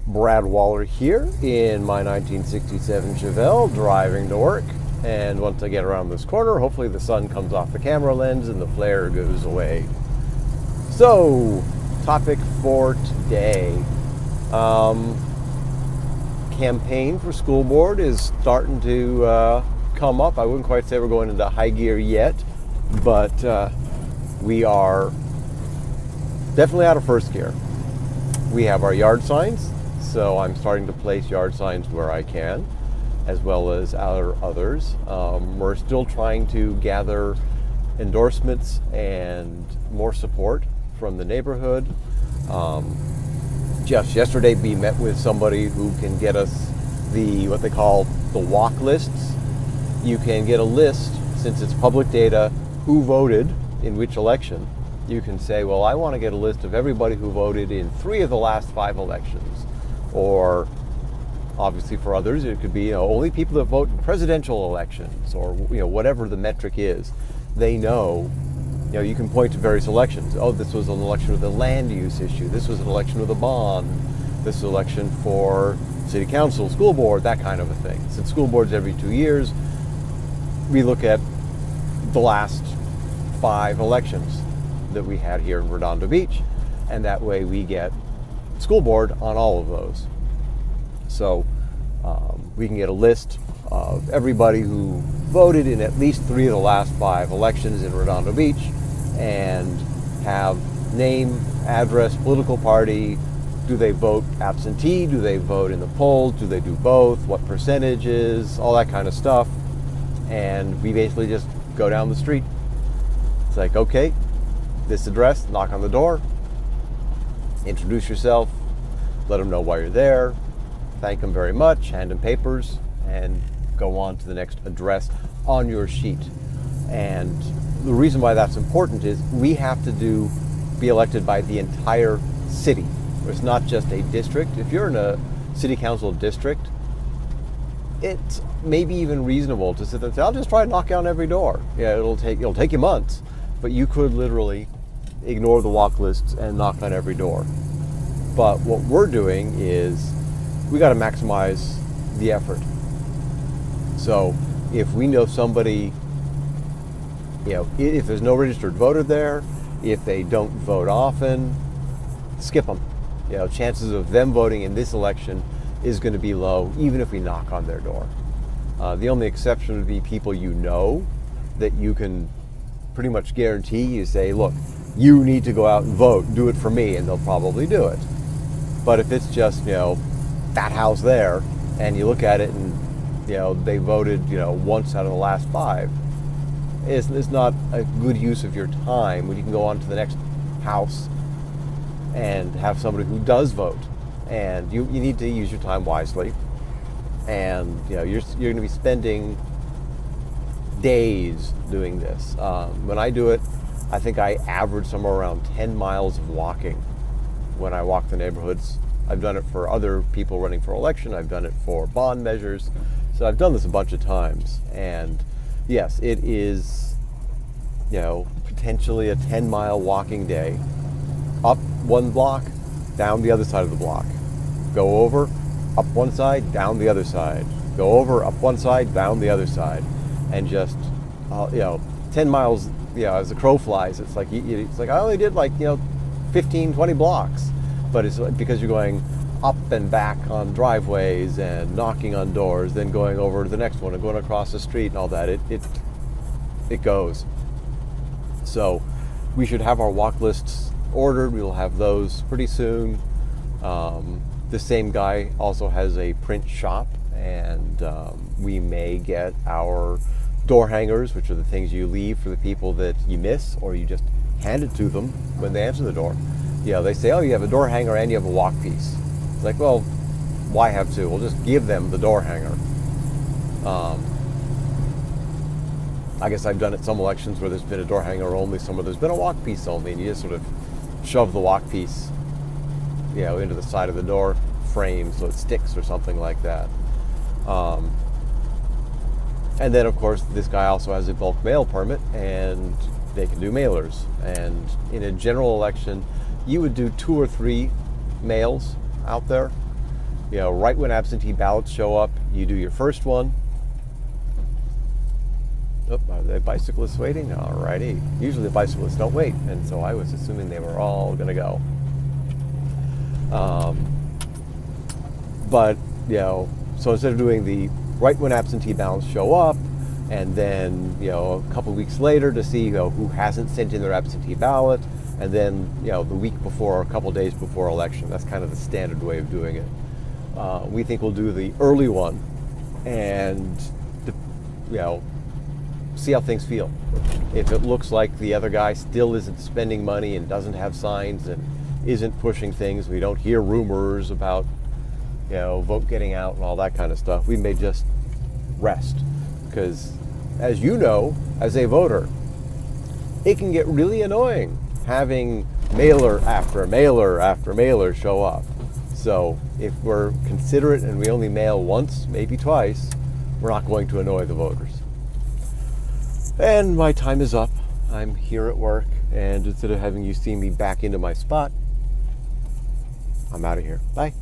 Brad Waller here in my 1967 Chevelle, driving to work. And once I get around this corner, hopefully the sun comes off the camera lens and the flare goes away. So, topic for today. Campaign for school board is starting to come up. I wouldn't quite say we're going into high gear yet, but we are definitely out of first gear. We have our yard signs, so I'm starting to place yard signs where I can, as well as others. We're still trying to gather endorsements and more support from the neighborhood. Just yesterday we met with somebody who can get us what they call the walk lists. You can get a list, since it's public data, who voted in which election. You can say, well, I want to get a list of everybody who voted in 3 of the last 5 elections. Or, obviously for others, it could be only people that vote in presidential elections, or whatever the metric is. They know, you can point to various elections. Oh, this was an election with a land use issue. This was an election with a bond. This is an election for city council, school board, that kind of a thing. Since school board's every 2 years, we look at the last 5 elections that we had here in Redondo Beach, and that way we get school board on all of those. So we can get a list of everybody who voted in at least 3 of the last 5 elections in Redondo Beach, and have name, address, political party. Do they vote absentee? Do they vote in the polls? Do they do both? What percentages? All that kind of stuff. And we basically just go down the street. It's like, okay, this address, knock on the door, introduce yourself, let them know why you're there, thank them very much, hand them papers, and go on to the next address on your sheet. And the reason why that's important is we have to be elected by the entire city. It's not just a district. If you're in a city council district, it's maybe even reasonable to sit there and say, I'll just try to knock down every door. Yeah, it'll take you months, but you could literally ignore the walk lists and knock on every door. But what we're doing is we got to maximize the effort. So if we know somebody, if there's no registered voter there, if they don't vote often, skip them. Chances of them voting in this election is going to be low, even if we knock on their door. The only exception would be people that you can pretty much guarantee. You say, look, you need to go out and vote, do it for me, and they'll probably do it. But if it's just, that house there, and you look at it and, they voted, once out of the last 5, it's not a good use of your time when you can go on to the next house and have somebody who does vote. And you need to use your time wisely. And, you're going to be spending days doing this. When I do it, I think I average somewhere around 10 miles of walking when I walk the neighborhoods. I've done it for other people running for election. I've done it for bond measures. So I've done this a bunch of times. And yes, it is, potentially a 10-mile walking day. Up one block, down the other side of the block. Go over, up one side, down the other side. Go over, up one side, down the other side. And just, 10 miles, as the crow flies, it's like I only did 15, 20 blocks. But it's because you're going up and back on driveways and knocking on doors, then going over to the next one and going across the street and all that. It goes. So we should have our walk lists ordered. We will have those pretty soon. The same guy also has a print shop, and we may get our door hangers, which are the things you leave for the people that you miss, or you just hand it to them when they answer the door. They say, oh, you have a door hanger and you have a walk piece. It's like, well, why have 2? We'll just give them the door hanger. I guess I've done it some elections where there's been a door hanger only, some where there's been a walk piece only, and you just sort of shove the walk piece, into the side of the door frame so it sticks or something like that. And then, of course, this guy also has a bulk mail permit, and they can do mailers. And in a general election, you would do 2 or 3 mails out there. right when absentee ballots show up, you do your first one. Oh, are the bicyclists waiting? Alrighty. Usually the bicyclists don't wait, and so I was assuming they were all going to go. But, so instead of doing the right when absentee ballots show up, and then, a couple weeks later to see, who hasn't sent in their absentee ballot, and then, the week before or a couple days before election. That's kind of the standard way of doing it. We think we'll do the early one and, see how things feel. If it looks like the other guy still isn't spending money and doesn't have signs and isn't pushing things, we don't hear rumors about, vote getting out and all that kind of stuff, we may just rest. Because, as you know, as a voter, it can get really annoying having mailer after mailer after mailer show up. So if we're considerate and we only mail once, maybe twice, we're not going to annoy the voters. And my time is up. I'm here at work, and instead of having you see me back into my spot, I'm out of here. Bye.